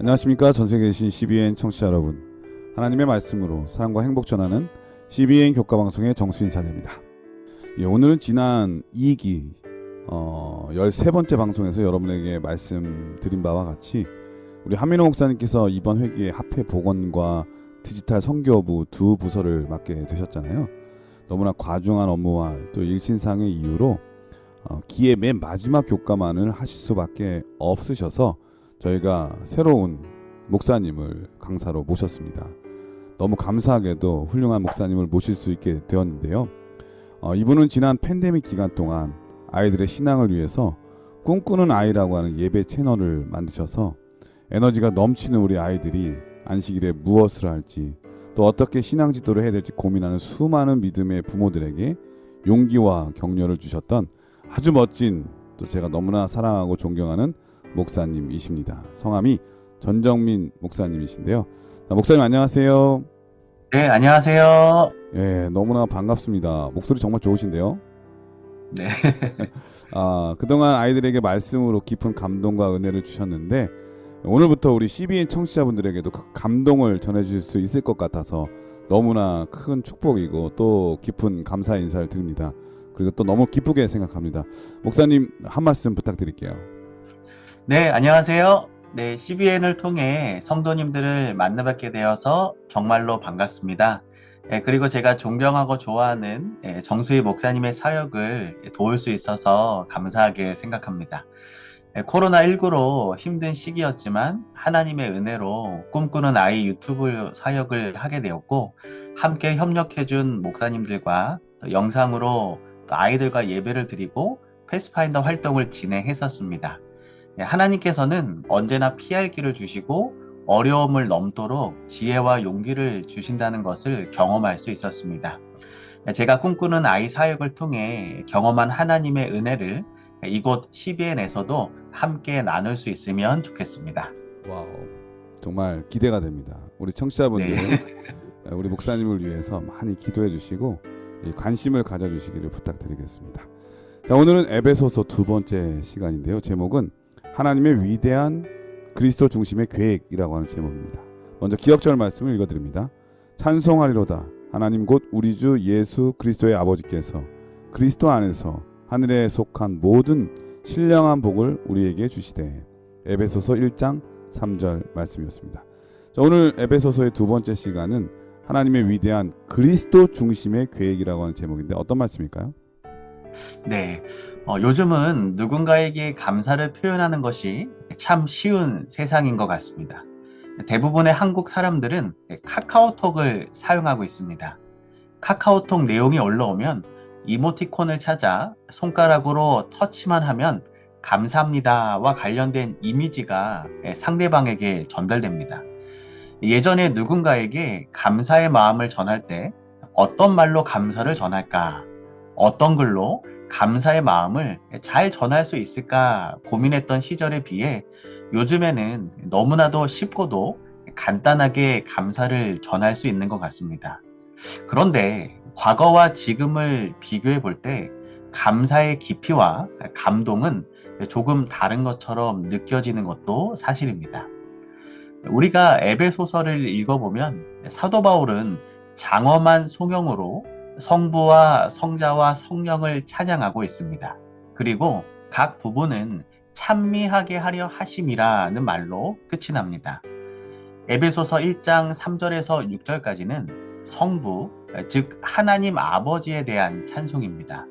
안녕하십니까. 전세계에 계신 CBN 청취자 여러분, 하나님의 말씀으로 사랑과 행복 전하는 CBN 교과방송의 정수 인사드립니다. 오늘은 지난 2기 13번째 방송에서 여러분에게 말씀드린 바와 같이 우리 한민호 목사님께서 이번 회기에 합회 복원과 디지털 선교부 두 부서를 맡게 되셨잖아요. 너무나 과중한 업무와 또 일신상의 이유로 기의 맨 마지막 교과만을 하실 수밖에 없으셔서 저희가 새로운 목사님을 강사로 모셨습니다. 너무 감사하게도 훌륭한 목사님을 모실 수 있게 되었는데요. 이분은 지난 팬데믹 기간 동안 아이들의 신앙을 위해서 꿈꾸는 아이라고 하는 예배 채널을 만드셔서 에너지가 넘치는 우리 아이들이 안식일에 무엇을 할지 또 어떻게 신앙 지도를 해야 될지 고민하는 수많은 믿음의 부모들에게 용기와 격려를 주셨던 아주 멋진, 또 제가 너무나 사랑하고 존경하는 목사님이십니다. 성함이 전정민 목사님이신데요. 목사님 안녕하세요. 네, 안녕하세요. 예, 너무나 반갑습니다. 목소리 정말 좋으신데요. 네. 그동안 아이들에게 말씀으로 깊은 감동과 은혜를 주셨는데 오늘부터 우리 CBN 청취자분들에게도 그 감동을 전해주실 수 있을 것 같아서 너무나 큰 축복이고 또 깊은 감사 인사를 드립니다. 그리고 또 너무 기쁘게 생각합니다. 목사님 한 말씀 부탁드릴게요. 네, 안녕하세요. 네, CBN을 통해 성도님들을 만나뵙게 되어서 정말로 반갑습니다. 그리고 제가 존경하고 좋아하는 정수희 목사님의 사역을 도울 수 있어서 감사하게 생각합니다. 코로나19로 힘든 시기였지만 하나님의 은혜로 꿈꾸는 아이 유튜브 사역을 하게 되었고, 함께 협력해준 목사님들과 또 영상으로 또 아이들과 예배를 드리고 패스파인더 활동을 진행했었습니다. 하나님께서는 언제나 피할 길을 주시고 어려움을 넘도록 지혜와 용기를 주신다는 것을 경험할 수 있었습니다. 제가 꿈꾸는 아이 사역을 통해 경험한 하나님의 은혜를 이곳 CBN에서도 함께 나눌 수 있으면 좋겠습니다. 와우, 정말 기대가 됩니다. 우리 청취자분들 네. 우리 목사님을 위해서 많이 기도해 주시고 관심을 가져주시기를 부탁드리겠습니다. 자, 오늘은 에베소서 두 번째 시간인데요. 제목은 하나님의 위대한 그리스도 중심의 계획이라고 하는 제목입니다. 먼저 기억절 말씀을 읽어드립니다. 찬송하리로다 하나님 곧 우리 주 예수 그리스도의 아버지께서 그리스도 안에서 하늘에 속한 모든 신령한 복을 우리에게 주시되. 에베소서 1장 3절 말씀이었습니다. 자, 오늘 에베소서의 두 번째 시간은 하나님의 위대한 그리스도 중심의 계획이라고 하는 제목인데 어떤 말씀일까요? 네. 요즘은 누군가에게 감사를 표현하는 것이 참 쉬운 세상인 것 같습니다. 대부분의 한국 사람들은 카카오톡을 사용하고 있습니다. 카카오톡 내용이 올라오면 이모티콘을 찾아 손가락으로 터치만 하면 감사합니다와 관련된 이미지가 상대방에게 전달됩니다. 예전에 누군가에게 감사의 마음을 전할 때 어떤 말로 감사를 전할까? 어떤 글로 감사의 마음을 잘 전할 수 있을까 고민했던 시절에 비해 요즘에는 너무나도 쉽고도 간단하게 감사를 전할 수 있는 것 같습니다. 그런데 과거와 지금을 비교해 볼 때 감사의 깊이와 감동은 조금 다른 것처럼 느껴지는 것도 사실입니다. 우리가 에베소서를 읽어보면 사도 바울은 장엄한 송영으로 성부와 성자와 성령을 찬양하고 있습니다. 그리고 각 부분은 찬미하게 하려 하심이라는 말로 끝이 납니다. 에베소서 1장 3절에서 6절까지는 성부, 즉 하나님 아버지에 대한 찬송입니다.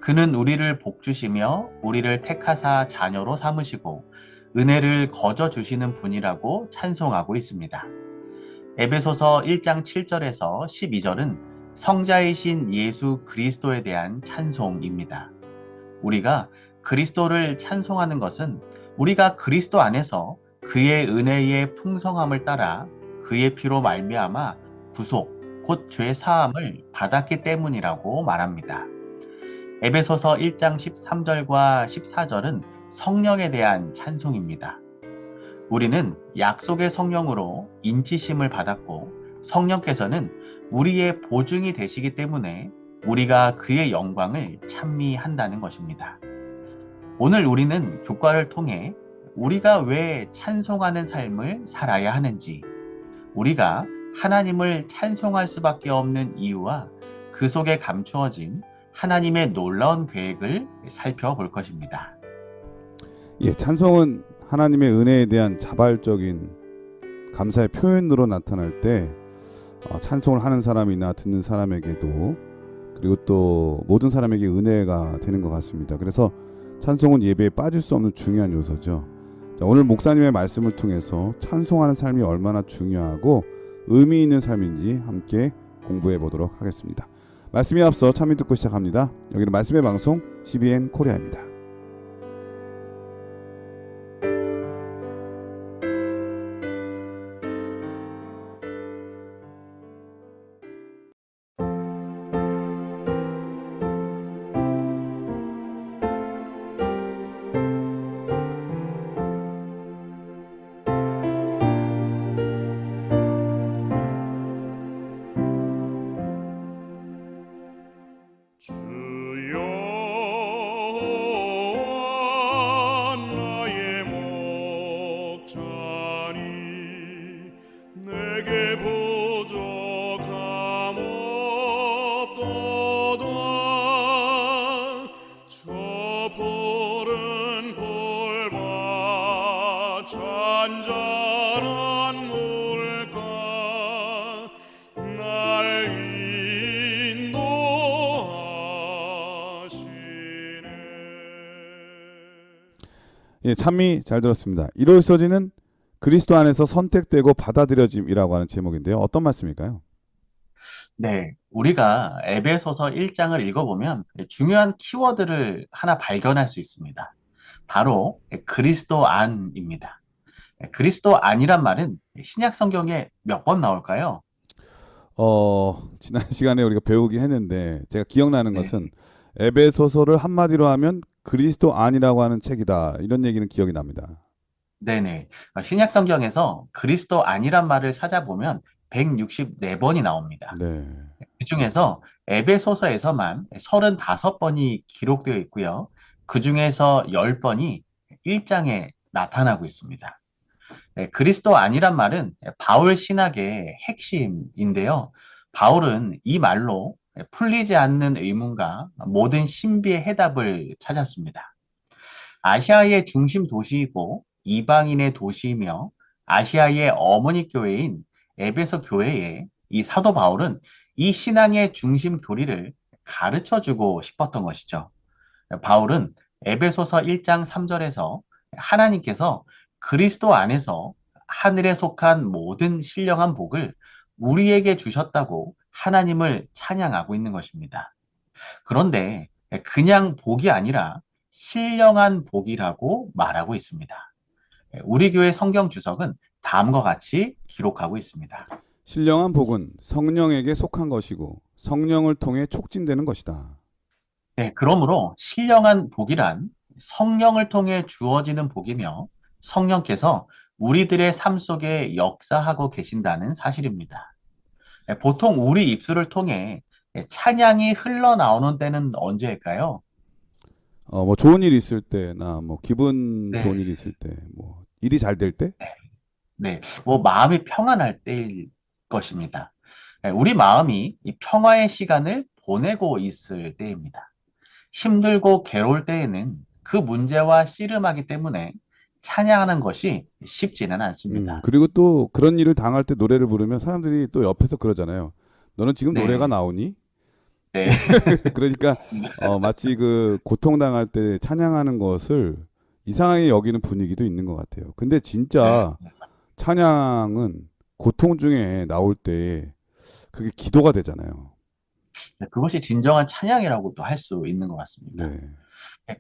그는 우리를 복주시며 우리를 택하사 자녀로 삼으시고 은혜를 거저 주시는 분이라고 찬송하고 있습니다. 에베소서 1장 7절에서 12절은 성자이신 예수 그리스도에 대한 찬송입니다. 우리가 그리스도를 찬송하는 것은 우리가 그리스도 안에서 그의 은혜의 풍성함을 따라 그의 피로 말미암아 구속, 곧 죄 사함을 받았기 때문이라고 말합니다. 에베소서 1장 13절과 14절은 성령에 대한 찬송입니다. 우리는 약속의 성령으로 인치심을 받았고 성령께서는 우리의 보증이 되시기 때문에 우리가 그의 영광을 찬미한다는 것입니다. 오늘 우리는 교과를 통해 우리가 왜 찬송하는 삶을 살아야 하는지, 우리가 하나님을 찬송할 수밖에 없는 이유와 그 속에 감추어진 하나님의 놀라운 계획을 살펴볼 것입니다. 예, 찬송은 하나님의 은혜에 대한 자발적인 감사의 표현으로 나타날 때 찬송을 하는 사람이나 듣는 사람에게도 그리고 또 모든 사람에게 은혜가 되는 것 같습니다. 그래서 찬송은 예배에 빠질 수 없는 중요한 요소죠. 자, 오늘 목사님의 말씀을 통해서 찬송하는 삶이 얼마나 중요하고 의미 있는 삶인지 함께 공부해 보도록 하겠습니다. 말씀에 앞서 찬미 듣고 시작합니다. 여기는 말씀의 방송 CBN 코리아입니다. 주여 나의 목자니 내게 부족함 없도다. 저 푸른 풀밭 잔잔한 물가 날 예, 찬미 잘 들었습니다. 이룰서지는 그리스도 안에서 선택되고 받아들여짐이라고 하는 제목인데요. 어떤 말씀일까요? 네, 우리가 에베소서 1장을 읽어보면 중요한 키워드를 하나 발견할 수 있습니다. 바로 그리스도 안입니다. 그리스도 안이란 말은 신약 성경에 몇 번 나올까요? 지난 시간에 우리가 배우긴 했는데 제가 기억나는 네. 것은 에베소서를 한마디로 하면 그리스도 안이라고 하는 책이다. 이런 얘기는 기억이 납니다. 네네. 신약 성경에서 그리스도 안이란 말을 찾아보면 164번이 나옵니다. 네. 그 중에서 에베소서에서만 35번이 기록되어 있고요. 그 중에서 10번이 1장에 나타나고 있습니다. 네, 그리스도 안이란 말은 바울 신학의 핵심인데요. 바울은 이 말로 풀리지 않는 의문과 모든 신비의 해답을 찾았습니다. 아시아의 중심 도시이고 이방인의 도시이며 아시아의 어머니 교회인 에베소 교회에 이 사도 바울은 이 신앙의 중심 교리를 가르쳐주고 싶었던 것이죠. 바울은 에베소서 1장 3절에서 하나님께서 그리스도 안에서 하늘에 속한 모든 신령한 복을 우리에게 주셨다고 하나님을 찬양하고 있는 것입니다. 그런데 그냥 복이 아니라 신령한 복이라고 말하고 있습니다. 우리 교회 성경 주석은 다음과 같이 기록하고 있습니다. 신령한 복은 성령에게 속한 것이고 성령을 통해 촉진되는 것이다. 네, 그러므로 신령한 복이란 성령을 통해 주어지는 복이며 성령께서 우리들의 삶 속에 역사하고 계신다는 사실입니다. 보통 우리 입술을 통해 찬양이 흘러나오는 때는 언제일까요? 뭐 좋은 일 있을 때나 뭐 기분 네. 좋은 일 있을 때, 뭐 일이 잘 될 때, 네, 뭐 마음이 평안할 때일 것입니다. 우리 마음이 이 평화의 시간을 보내고 있을 때입니다. 힘들고 괴로울 때에는 그 문제와 씨름하기 때문에 찬양하는 것이 쉽지는 않습니다. 그리고 또 그런 일을 당할 때 노래를 부르면 사람들이 또 옆에서 그러잖아요. 너는 지금 네. 노래가 나오니? 네, 그러니까 마치 그 고통당할 때 찬양하는 것을 이상하게 여기는 분위기도 있는 것 같아요. 근데 진짜 네. 찬양은 고통 중에 나올 때 그게 기도가 되잖아요. 그것이 진정한 찬양이라고도 할 수 있는 것 같습니다. 네.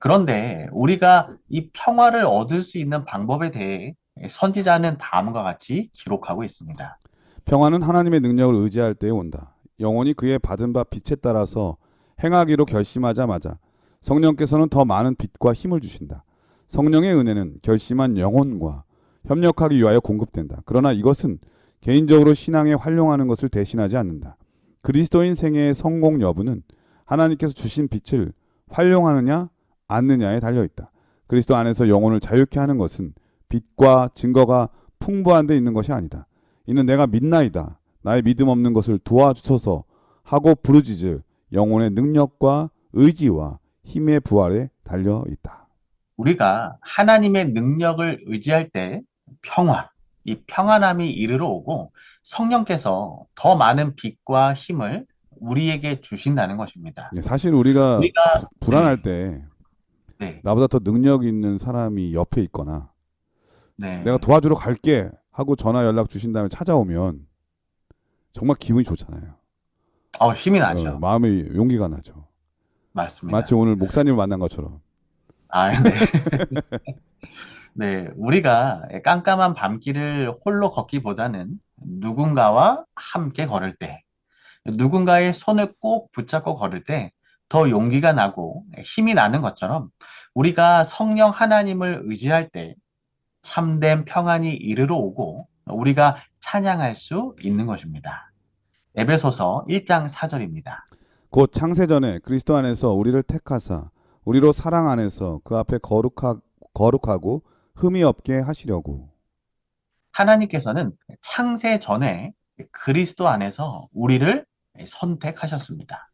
그런데 우리가 이 평화를 얻을 수 있는 방법에 대해 선지자는 다음과 같이 기록하고 있습니다. 평화는 하나님의 능력을 의지할 때에 온다. 영혼이 그의 받은 바 빛에 따라서 행하기로 결심하자마자 성령께서는 더 많은 빛과 힘을 주신다. 성령의 은혜는 결심한 영혼과 협력하기 위하여 공급된다. 그러나 이것은 개인적으로 신앙에 활용하는 것을 대신하지 않는다. 그리스도인 생애의 성공 여부는 하나님께서 주신 빛을 활용하느냐 않느냐에 달려있다. 그리스도 안에서 영혼을 자유케 하는 것은 빛과 증거가 풍부한 데 있는 것이 아니다. 이는 내가 믿나이다. 나의 믿음 없는 것을 도와주소서 하고 부르짖을 영혼의 능력과 의지와 힘의 부활에 달려 있다. 우리가 하나님의 능력을 의지할 때 평화, 이 평안함이 이르러 오고 성령께서 더 많은 빛과 힘을 우리에게 주신다는 것입니다. 사실 우리가 우리가 불안할 네, 때 네, 나보다 더 능력 있는 사람이 옆에 있거나 내가 네. 도와주러 갈게 하고 전화 연락 주신 다음에 찾아오면 정말 기분이 좋잖아요. 힘이 나죠. 마음의 용기가 나죠. 마치 맞습니다. 오늘 목사님을 만난 것처럼. 네. 네, 우리가 깜깜한 밤길을 홀로 걷기보다는 누군가와 함께 걸을 때, 누군가의 손을 꼭 붙잡고 걸을 때 더 용기가 나고 힘이 나는 것처럼 우리가 성령 하나님을 의지할 때 참된 평안이 이르러 오고 우리가 찬양할 수 있는 것입니다. 에베소서 1장 4절입니다. 곧 창세전에 그리스도 안에서 우리를 택하사 우리로 사랑 안에서 그 앞에 거룩하고 흠이 없게 하시려고. 하나님께서는 창세 전에 그리스도 안에서 우리를 선택하셨습니다.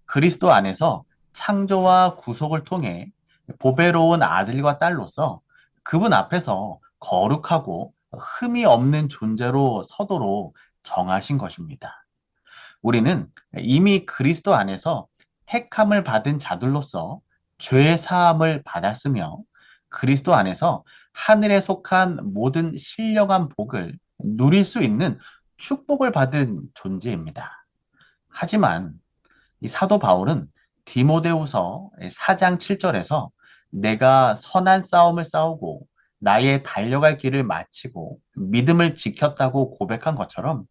그리스도 안에서 창조와 구속을 통해 보배로운 아들과 딸로서 그분 앞에서 거룩하고 흠이 없는 존재로 서도록 정하신 것입니다. 우리는 이미 그리스도 안에서 택함을 받은 자들로서 죄 사함을 받았으며 그리스도 안에서 하늘에 속한 모든 신령한 복을 누릴 수 있는 축복을 받은 존재입니다. 하지만 이 사도 바울은 디모데후서 4장 7절에서 내가 선한 싸움을 싸우고 나의 달려갈 길을 마치고 믿음을 지켰다고 고백한 것처럼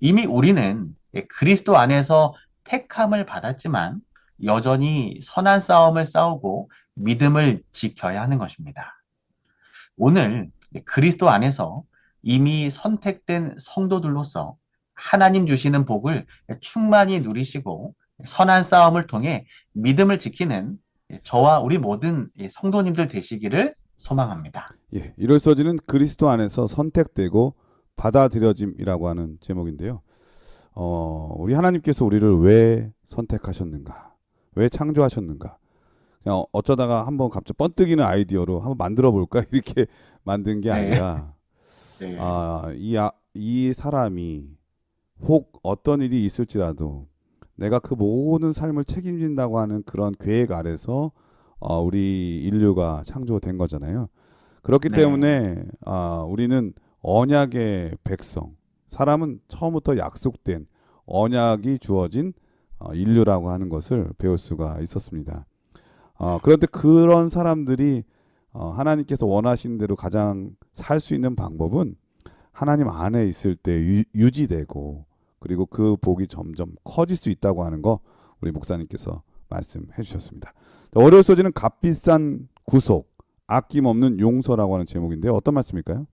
이미 우리는 그리스도 안에서 택함을 받았지만 여전히 선한 싸움을 싸우고 믿음을 지켜야 하는 것입니다. 오늘 그리스도 안에서 이미 선택된 성도들로서 하나님 주시는 복을 충만히 누리시고 선한 싸움을 통해 믿음을 지키는 저와 우리 모든 성도님들 되시기를 소망합니다. 이럴서지는 그리스도 안에서 선택되고 받아들여짐이라고 하는 제목인데요. 우리 하나님께서 우리를 왜 선택하셨는가? 왜 창조하셨는가? 그냥 어쩌다가 한번 갑자기 번뜩이는 아이디어로 한번 만들어 볼까 이렇게 만든 게 네. 아니라 네. 이 사람이 혹 어떤 일이 있을지라도 내가 그 모든 삶을 책임진다고 하는 그런 계획 아래서 우리 인류가 창조된 거잖아요. 그렇기 네. 때문에 우리는 언약의 백성, 사람은 처음부터 약속된 언약이 주어진 인류라고 하는 것을 배울 수가 있었습니다. 그런데 그런 사람들이 하나님께서 원하시는 대로 가장 살 수 있는 방법은 하나님 안에 있을 때 유지되고 그리고 그 복이 점점 커질 수 있다고 하는 거 우리 목사님께서 말씀해 주셨습니다. 월요일 소지는 값비싼 구속, 아낌없는 용서라고 하는 제목인데요. 어떤 말씀일까요?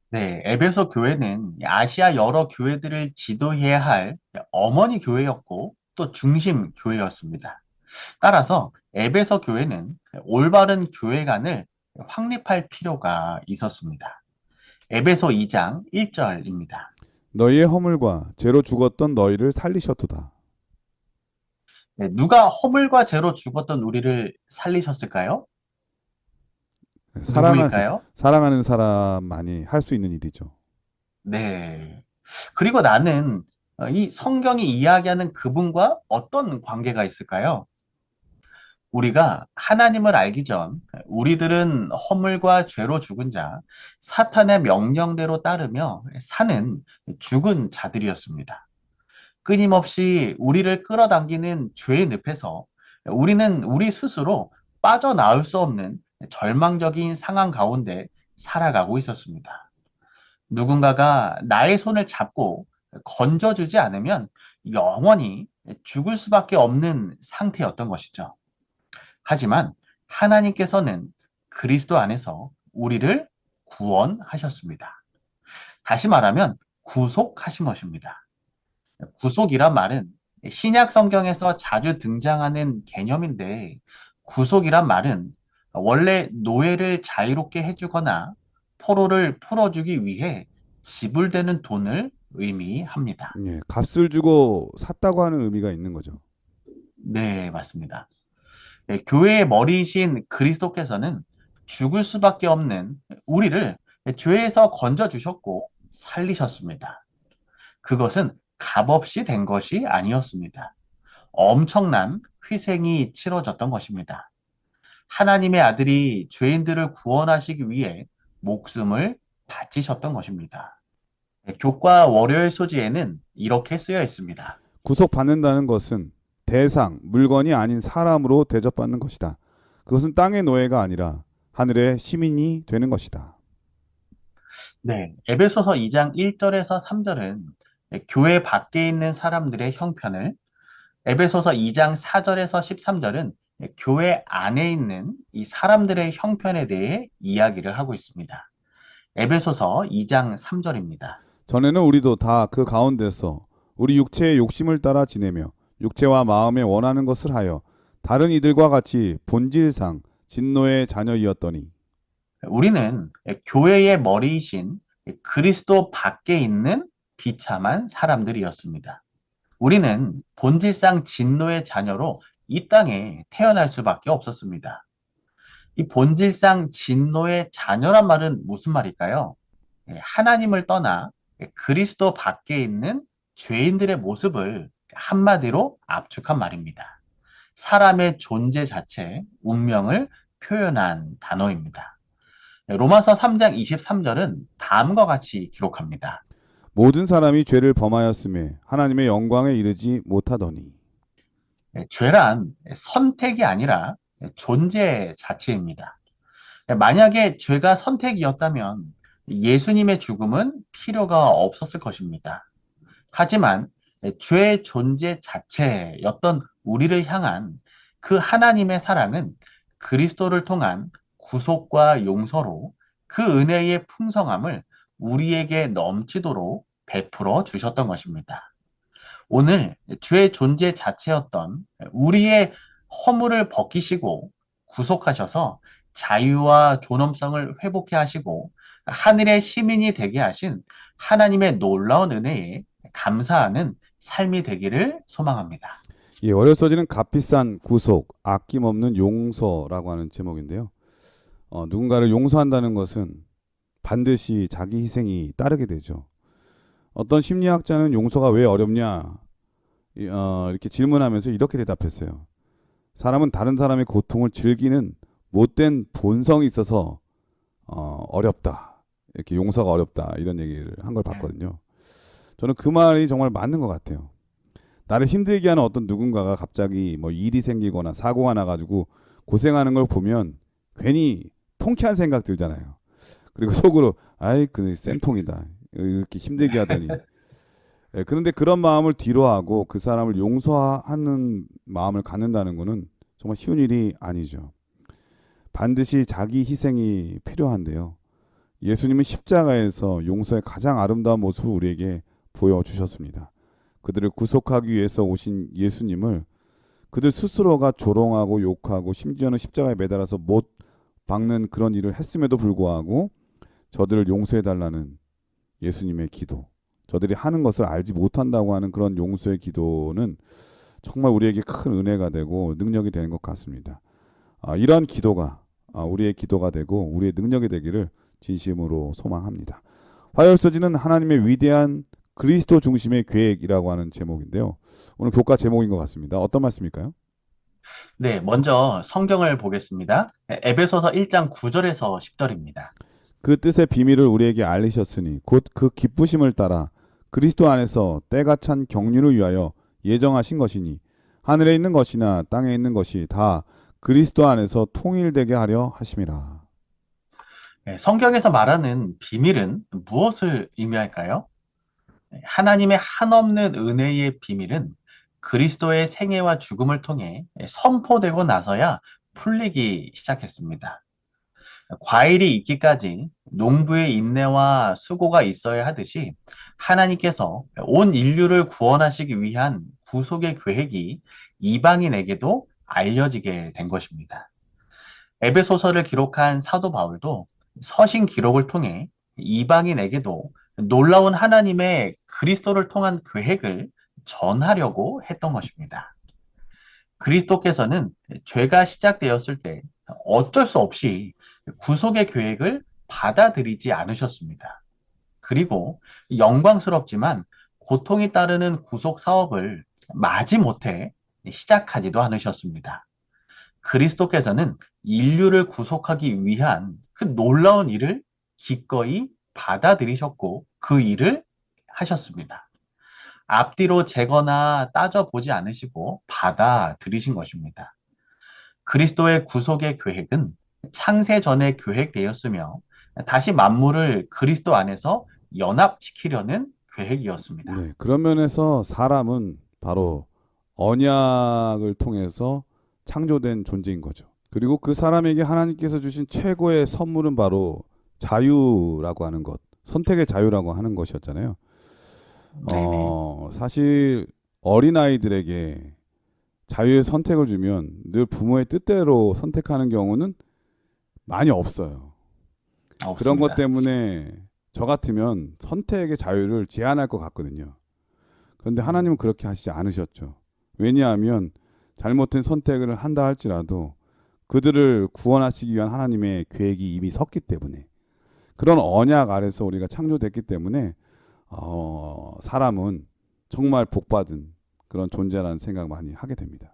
네, 에베소 교회는 아시아 여러 교회들을 지도해야 할 어머니 교회였고 또 중심 교회였습니다. 따라서 에베소 교회는 올바른 교회관을 확립할 필요가 있었습니다. 에베소 2장 1절입니다. 너희의 허물과 죄로 죽었던 너희를 살리셨도다. 네, 누가 허물과 죄로 죽었던 우리를 살리셨을까요? 누구일까요? 사랑하는 사람만이 할 수 있는 일이죠. 네. 그리고 나는 이 성경이 이야기하는 그분과 어떤 관계가 있을까요? 우리가 하나님을 알기 전 우리들은 허물과 죄로 죽은 자, 사탄의 명령대로 따르며 사는 죽은 자들이었습니다. 끊임없이 우리를 끌어당기는 죄의 늪에서 우리는 우리 스스로 빠져나올 수 없는 절망적인 상황 가운데 살아가고 있었습니다. 누군가가 나의 손을 잡고 건져주지 않으면 영원히 죽을 수밖에 없는 상태였던 것이죠. 하지만 하나님께서는 그리스도 안에서 우리를 구원하셨습니다. 다시 말하면 구속하신 것입니다. 구속이란 말은 신약 성경에서 자주 등장하는 개념인데 구속이란 말은 원래 노예를 자유롭게 해주거나 포로를 풀어주기 위해 지불되는 돈을 의미합니다. 예, 값을 주고 샀다고 하는 의미가 있는 거죠. 네, 맞습니다. 네, 교회의 머리이신 그리스도께서는 죽을 수밖에 없는 우리를 죄에서 건져 주셨고 살리셨습니다. 그것은 값없이 된 것이 아니었습니다. 엄청난 희생이 치러졌던 것입니다. 하나님의 아들이 죄인들을 구원하시기 위해 목숨을 바치셨던 것입니다. 네, 교과 월요일 소지에는 이렇게 쓰여 있습니다. 구속받는다는 것은 대상, 물건이 아닌 사람으로 대접받는 것이다. 그것은 땅의 노예가 아니라 하늘의 시민이 되는 것이다. 네, 에베소서 2장 1절에서 3절은 교회 밖에 있는 사람들의 형편을, 에베소서 2장 4절에서 13절은 교회 안에 있는 이 사람들의 형편에 대해 이야기를 하고 있습니다. 에베소서 2장 3절입니다. 전에는 우리도 다 그 가운데서 우리 육체의 욕심을 따라 지내며 육체와 마음에 원하는 것을 하여 다른 이들과 같이 본질상 진노의 자녀이었더니 우리는 교회의 머리이신 그리스도 밖에 있는 비참한 사람들이었습니다. 우리는 본질상 진노의 자녀로 이 땅에 태어날 수밖에 없었습니다. 이 본질상 진노의 자녀란 말은 무슨 말일까요? 하나님을 떠나 그리스도 밖에 있는 죄인들의 모습을 한마디로 압축한 말입니다. 사람의 존재 자체, 운명을 표현한 단어입니다. 로마서 3장 23절은 다음과 같이 기록합니다. 모든 사람이 죄를 범하였음에 하나님의 영광에 이르지 못하더니 죄란 선택이 아니라 존재 자체입니다. 만약에 죄가 선택이었다면 예수님의 죽음은 필요가 없었을 것입니다. 하지만 죄의 존재 자체였던 우리를 향한 그 하나님의 사랑은 그리스도를 통한 구속과 용서로 그 은혜의 풍성함을 우리에게 넘치도록 베풀어 주셨던 것입니다. 오늘 죄의 존재 자체였던 우리의 허물을 벗기시고 구속하셔서 자유와 존엄성을 회복해 하시고 하늘의 시민이 되게 하신 하나님의 놀라운 은혜에 감사하는 삶이 되기를 소망합니다. 이 월요소지는 값비싼 구속, 아낌없는 용서라고 하는 제목인데요. 누군가를 용서한다는 것은 반드시 자기 희생이 따르게 되죠. 어떤 심리학자는 용서가 왜 어렵냐 이렇게 질문하면서 이렇게 대답했어요. 사람은 다른 사람의 고통을 즐기는 못된 본성이 있어서 어렵다. 이렇게 용서가 어렵다. 이런 얘기를 한 걸 봤거든요. 저는 그 말이 정말 맞는 것 같아요. 나를 힘들게 하는 어떤 누군가가 갑자기 뭐 일이 생기거나 사고가 나가지고 고생하는 걸 보면 괜히 통쾌한 생각 들잖아요. 그리고 속으로 아이 그 쌤통이다. 이렇게 힘들게 하더니 그런데 그런 마음을 뒤로하고 그 사람을 용서하는 마음을 갖는다는 것은 정말 쉬운 일이 아니죠. 반드시 자기 희생이 필요한데요. 예수님은 십자가에서 용서의 가장 아름다운 모습을 우리에게 보여주셨습니다. 그들을 구속하기 위해서 오신 예수님을 그들 스스로가 조롱하고 욕하고 심지어는 십자가에 매달아서 못 박는 그런 일을 했음에도 불구하고 저들을 용서해달라는 예수님의 기도, 저들이 하는 것을 알지 못한다고 하는 그런 용서의 기도는 정말 우리에게 큰 은혜가 되고 능력이 되는 것 같습니다. 이런 기도가 우리의 기도가 되고 우리의 능력이 되기를 진심으로 소망합니다. 화요일서지는 하나님의 위대한 그리스도 중심의 계획이라고 하는 제목인데요. 오늘 교과 제목인 것 같습니다. 어떤 말씀일까요? 네, 먼저 성경을 보겠습니다. 에베소서 1장 9절에서 10절입니다. 그 뜻의 비밀을 우리에게 알리셨으니 곧 그 기쁘심을 따라 그리스도 안에서 때가 찬 경륜을 위하여 예정하신 것이니 하늘에 있는 것이나 땅에 있는 것이 다 그리스도 안에서 통일되게 하려 하심이라. 성경에서 말하는 비밀은 무엇을 의미할까요? 하나님의 한없는 은혜의 비밀은 그리스도의 생애와 죽음을 통해 선포되고 나서야 풀리기 시작했습니다. 과일이 있기까지 농부의 인내와 수고가 있어야 하듯이 하나님께서 온 인류를 구원하시기 위한 구속의 계획이 이방인에게도 알려지게 된 것입니다. 에베소서를 기록한 사도 바울도 서신 기록을 통해 이방인에게도 놀라운 하나님의 그리스도를 통한 계획을 전하려고 했던 것입니다. 그리스도께서는 죄가 시작되었을 때 어쩔 수 없이 구속의 계획을 받아들이지 않으셨습니다. 그리고 영광스럽지만 고통이 따르는 구속 사업을 마지못해 시작하지도 않으셨습니다. 그리스도께서는 인류를 구속하기 위한 그 놀라운 일을 기꺼이 받아들이셨고 그 일을 하셨습니다. 앞뒤로 재거나 따져보지 않으시고 받아들이신 것입니다. 그리스도의 구속의 계획은 창세 전에 계획되었으며 다시 만물을 그리스도 안에서 연합시키려는 계획이었습니다. 네, 그런 면에서 사람은 바로 언약을 통해서 창조된 존재인 거죠. 그리고 그 사람에게 하나님께서 주신 최고의 선물은 바로 자유라고 하는 것, 선택의 자유라고 하는 것이었잖아요. 네네. 사실 어린아이들에게 자유의 선택을 주면 늘 부모의 뜻대로 선택하는 경우는 많이 없어요. 그런 것 없습니다. 때문에 저 같으면 선택의 자유를 제한할 것 같거든요. 그런데 하나님은 그렇게 하시지 않으셨죠. 왜냐하면 잘못된 선택을 한다 할지라도 그들을 구원하시기 위한 하나님의 계획이 이미 섰기 때문에, 그런 언약 아래서 우리가 창조됐기 때문에 사람은 정말 복받은 그런 존재라는 생각 많이 하게 됩니다.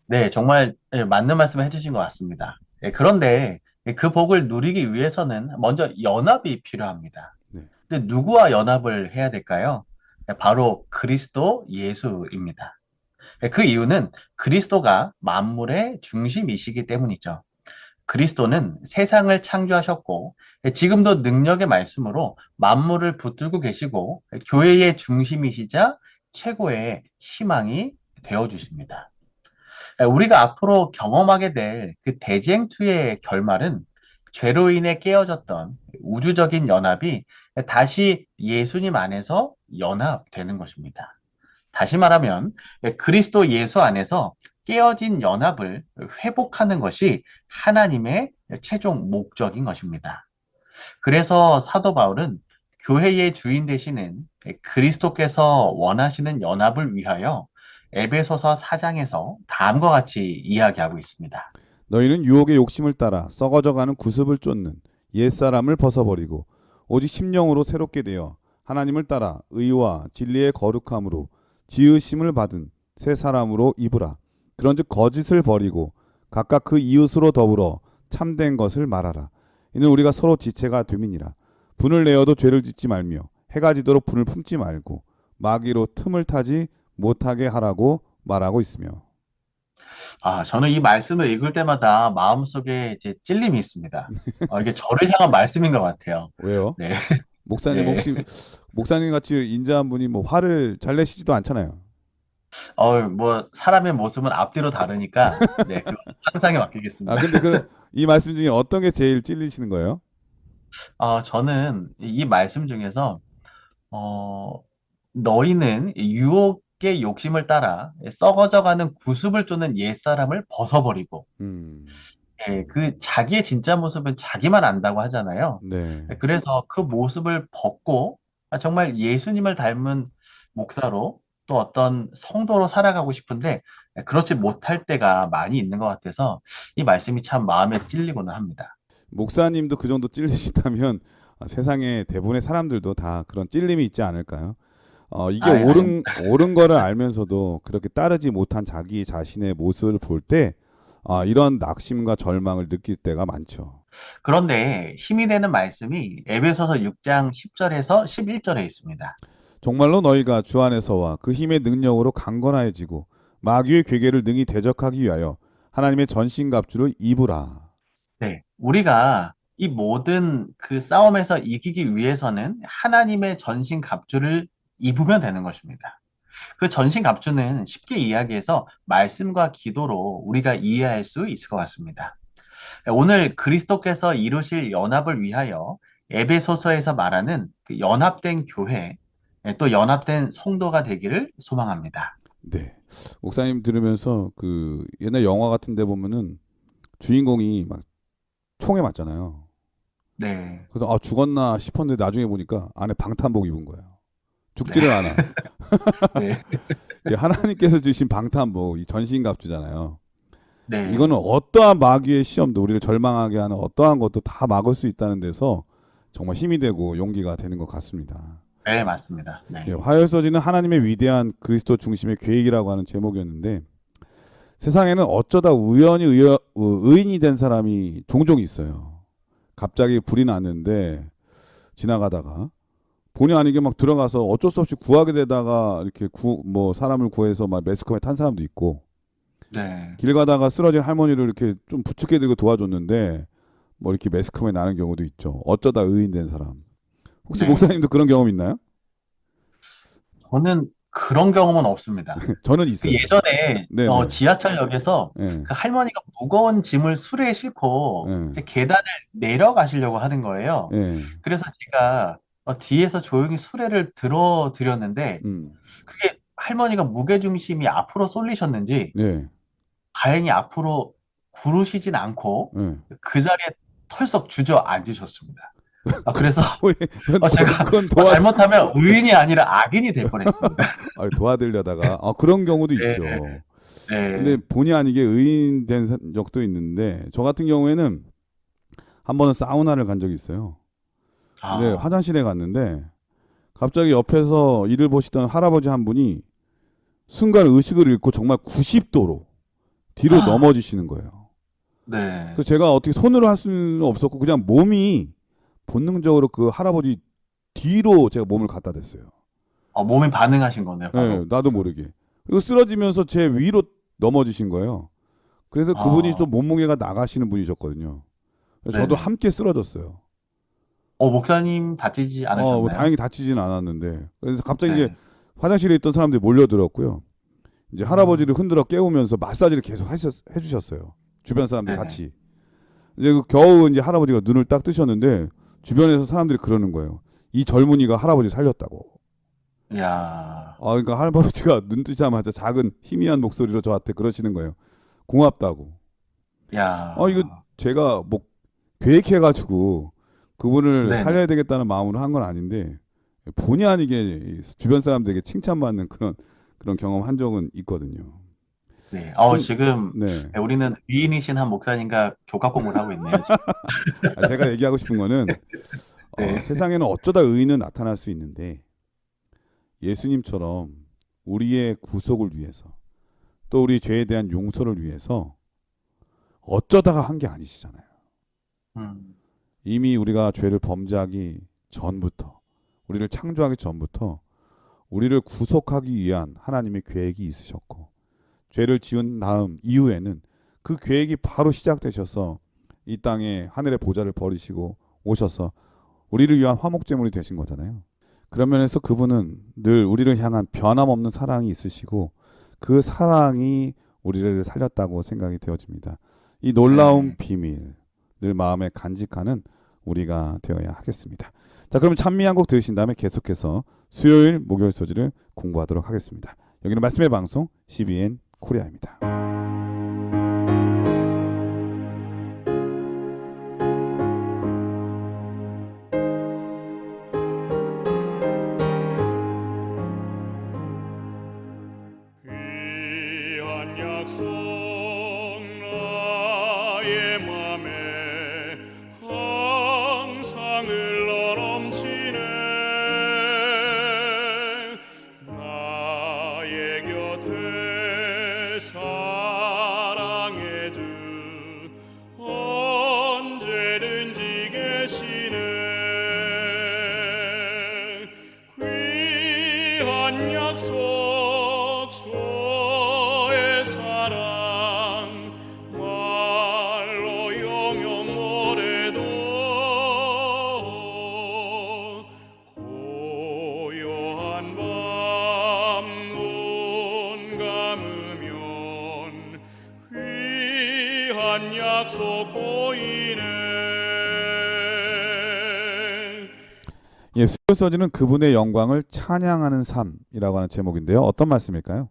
네, 정말 맞는 말씀을 해주신 것 같습니다. 그런데 그 복을 누리기 위해서는 먼저 연합이 필요합니다. 네. 근데 누구와 연합을 해야 될까요? 바로 그리스도 예수입니다. 그 이유는 그리스도가 만물의 중심이시기 때문이죠. 그리스도는 세상을 창조하셨고 지금도 능력의 말씀으로 만물을 붙들고 계시고 교회의 중심이시자 최고의 희망이 되어 주십니다. 우리가 앞으로 경험하게 될 그 대쟁투의 결말은 죄로 인해 깨어졌던 우주적인 연합이 다시 예수님 안에서 연합되는 것입니다. 다시 말하면 그리스도 예수 안에서 깨어진 연합을 회복하는 것이 하나님의 최종 목적인 것입니다. 그래서 사도 바울은 교회의 주인 되시는 그리스도께서 원하시는 연합을 위하여 에베소서 4장에서 다음과 같이 이야기하고 있습니다. 너희는 유혹의 욕심을 따라 썩어져가는 구습을 쫓는 옛사람을 벗어버리고 오직 심령으로 새롭게 되어 하나님을 따라 의와 진리의 거룩함으로 지으심을 받은 새 사람으로 입으라. 그런즉 거짓을 버리고 각각 그 이웃으로 더불어 참된 것을 말하라. 이는 우리가 서로 지체가 됨이니라. 분을 내어도 죄를 짓지 말며 해가 지도록 분을 품지 말고 마귀로 틈을 타지 못하게 하라고 말하고 있으며. 저는 이 말씀을 읽을 때마다 마음속에 이제 찔림이 있습니다. 이게 저를 향한 말씀인 것 같아요. 왜요? 네, 목사님 네. 혹시 목사님 같이 인자한 분이 뭐 화를 잘 내시지도 않잖아요. 뭐 사람의 모습은 앞뒤로 다르니까 네, 그 상상에 맡기겠습니다. 근데 이 말씀 중에 어떤 게 제일 찔리시는 거예요? 저는 이 말씀 중에서 어, 너희는 유혹의 욕심을 따라 썩어져가는 구습을 쫓는 옛사람을 벗어버리고 음, 그 자기의 진짜 모습은 자기만 안다고 하잖아요. 네. 그래서 그 모습을 벗고 정말 예수님을 닮은 목사로 또 어떤 성도로 살아가고 싶은데 그렇지 못할 때가 많이 있는 것 같아서 이 말씀이 참 마음에 찔리고는 합니다. 목사님도 그 정도 찔리시다면 세상에 대부분의 사람들도 다 그런 찔림이 있지 않을까요? 이게 아닙니다. 옳은 거를 알면서도 그렇게 따르지 못한 자기 자신의 모습을 볼 때 이런 낙심과 절망을 느낄 때가 많죠. 그런데 힘이 되는 말씀이 에베소서 6장 10절에서 11절에 있습니다. 정말로 너희가 주 안에서와 그 힘의 능력으로 강건하여지고 마귀의 괴계를 능히 대적하기 위하여 하나님의 전신갑주를 입으라. 네, 우리가 이 모든 그 싸움에서 이기기 위해서는 하나님의 전신 갑주를 입으면 되는 것입니다. 그 전신 갑주는 쉽게 이야기해서 말씀과 기도로 우리가 이해할 수 있을 것 같습니다. 오늘 그리스도께서 이루실 연합을 위하여 에베소서에서 말하는 그 연합된 교회, 또 연합된 성도가 되기를 소망합니다. 네. 목사님 들으면서 그 옛날 영화 같은 데 보면은 주인공이 막 총에 맞잖아요. 네. 그래서 아 죽었나 싶었는데 나중에 보니까 안에 방탄복 입은 거예요. 죽지를 않아. 네. 이 하나님께서 주신 방탄복, 이 전신갑주잖아요. 네. 이거는 어떠한 마귀의 시험도 우리를 절망하게 하는 어떠한 것도 다 막을 수 있다는 데서 정말 힘이 되고 용기가 되는 것 같습니다. 네, 맞습니다. 네. 예, 화요일서지는 하나님의 위대한 그리스도 중심의 계획이라고 하는 제목이었는데 세상에는 어쩌다 우연히 의인이 된 사람이 종종 있어요. 갑자기 불이 났는데 지나가다가 본의 아니게 막 들어가서 어쩔 수 없이 구하게 되다가 이렇게 뭐 사람을 구해서 막 매스컴에 탄 사람도 있고 네. 길 가다가 쓰러진 할머니를 이렇게 좀 부축해 들고 도와줬는데 뭐 이렇게 매스컴에 나는 경우도 있죠. 어쩌다 의인 된 사람. 혹시 네. 목사님도 그런 경험 있나요? 저는 그런 경험은 없습니다. 저는 그 있어요. 예전에 네네. 지하철역에서 예. 그 할머니가 무거운 짐을 수레에 싣고 예. 이제 계단을 내려가시려고 하는 거예요. 예. 그래서 제가 뒤에서 조용히 수레를 들어드렸는데 음. 그게 할머니가 무게중심이 앞으로 쏠리셨는지 예. 다행히 앞으로 구르시진 않고 예. 그 자리에 털썩 주저앉으셨습니다. 그래서 제가 그건 잘못하면 의인이 아니라 악인이 될 뻔했습니다. 도와드리려다가 그런 경우도 네. 있죠. 네. 근데 본의 아니게 의인 된 적도 있는데 저 같은 경우에는 한 번은 사우나를 간 적이 있어요. 근데 아, 화장실에 갔는데 갑자기 옆에서 일을 보시던 할아버지 한 분이 순간 의식을 잃고 정말 90도로 뒤로 넘어지시는 거예요. 네. 그래서 제가 어떻게 손으로 할 수는 없었고 그냥 몸이 본능적으로 그 할아버지 뒤로 제가 몸을 갖다 댔어요. 몸이 반응하신 거네요, 바로. 네, 나도 모르게. 그리고 쓰러지면서 제 위로 넘어지신 거예요. 그래서 그분이 또 몸무게가 나가시는 분이셨거든요. 그래서 저도 네네. 함께 쓰러졌어요. 목사님 다치지 않으셨나요? 뭐 다행히 다치진 않았는데. 그래서 갑자기 네. 이제 화장실에 있던 사람들이 몰려들었고요. 이제 할아버지를 흔들어 깨우면서 마사지를 계속 해주셨어요. 주변 사람들 네네. 같이. 이제 겨우 이제 할아버지가 눈을 딱 뜨셨는데 주변에서 사람들이 그러는 거예요. 이 젊은이가 할아버지 살렸다고. 이야, 그러니까 할아버지가 눈 뜨자마자 작은 희미한 목소리로 저한테 그러시는 거예요. 고맙다고. 이야. 이거 제가 뭐 계획해가지고 그분을 네네. 살려야 되겠다는 마음으로 한 건 아닌데 본의 아니게 주변 사람들에게 칭찬받는 그런 경험 한 적은 있거든요. 네. 지금 네. 우리는 위인이신 한 목사님과 교각 공부를 하고 있네요, 지금. 제가 얘기하고 싶은 거는 네. 세상에는 어쩌다 의인은 나타날 수 있는데 예수님처럼 우리의 구속을 위해서 또 우리 죄에 대한 용서를 위해서 어쩌다가 한 게 아니시잖아요. 음, 이미 우리가 죄를 범죄하기 전부터 우리를 창조하기 전부터 우리를 구속하기 위한 하나님의 계획이 있으셨고 죄를 지은 다음 이후에는 그 계획이 바로 시작되셔서 이 땅에 하늘의 보좌를 버리시고 오셔서 우리를 위한 화목제물이 되신 거잖아요. 그런 면에서 그분은 늘 우리를 향한 변함없는 사랑이 있으시고 그 사랑이 우리를 살렸다고 생각이 되어집니다. 이 놀라운 비밀 늘 마음에 간직하는 우리가 되어야 하겠습니다. 자, 그러면 찬미 한 곡 들으신 다음에 계속해서 수요일 목요일 소지를 공부하도록 하겠습니다. 여기는 말씀의 방송 CBN 코리아입니다. 귀한 약속 나의 맘에 항상 흘러넘치네 나의 곁에 사랑의 주 언제든지 계시네 귀한 약속 주의 사랑 말로 영영 오래도 고요한 밤 눈 감으면 귀한 약속 보이네 예, 수요일 소지는 그분의 영광을 찬양하는 삶이라고 하는 제목인데요. 어떤 말씀일까요?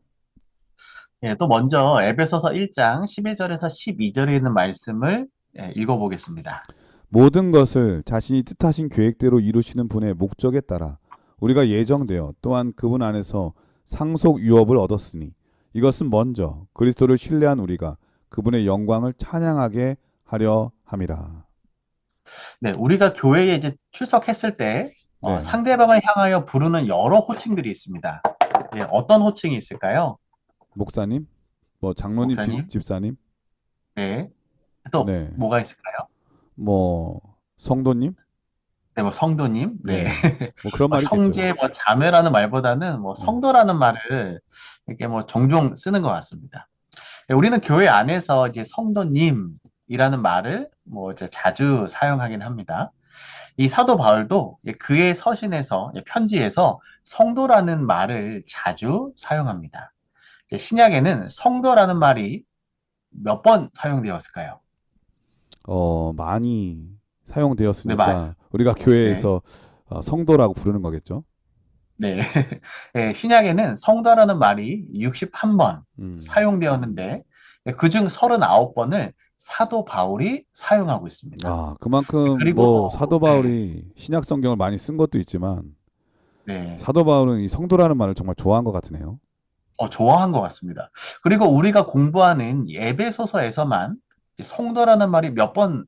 예, 또 먼저 에베소서 1장 11절에서 12절에 있는 말씀을 읽어보겠습니다. 모든 것을 자신이 뜻하신 계획대로 이루시는 분의 목적에 따라 우리가 예정되어 또한 그분 안에서 상속 유업을 얻었으니 이것은 먼저 그리스도를 신뢰한 우리가 그분의 영광을 찬양하게 하려 함이라. 네, 우리가 교회에 이제 출석했을 때 네, 상대방을 향하여 부르는 여러 호칭들이 있습니다. 예, 어떤 호칭이 있을까요? 목사님, 뭐 장로님, 목사님? 집사님, 네. 또 네, 뭐가 있을까요? 뭐 성도님, 네, 뭐 성도님, 네. 네, 뭐 그런 뭐 말이 있겠죠. 형제, 뭐 자매라는 말보다는 뭐 네, 성도라는 말을 이렇게 뭐 종종 쓰는 것 같습니다. 예, 우리는 교회 안에서 이제 성도님이라는 말을 뭐 이제 자주 사용하긴 합니다. 이 사도 바울도 그의 서신에서 편지에서 성도라는 말을 자주 사용합니다. 신약에는 성도라는 말이 몇 번 사용되었을까요? 많이 네, 사용되었으니까 우리가 네. 교회에서 성도라고 부르는 거겠죠. 네. 예, 신약에는 성도라는 말이 61번 음. 사용되었는데 그중 39번을 사도 바울이 사용하고 있습니다. 그만큼 뭐 그리고 사도 네, 바울이 신약 성경을 많이 쓴 것도 있지만 네. 사도 바울은 이 성도라는 말을 정말 좋아한 것 같으네요. 좋아한 것 같습니다. 그리고 우리가 공부하는 예배소서에서만 성도라는 말이 몇 번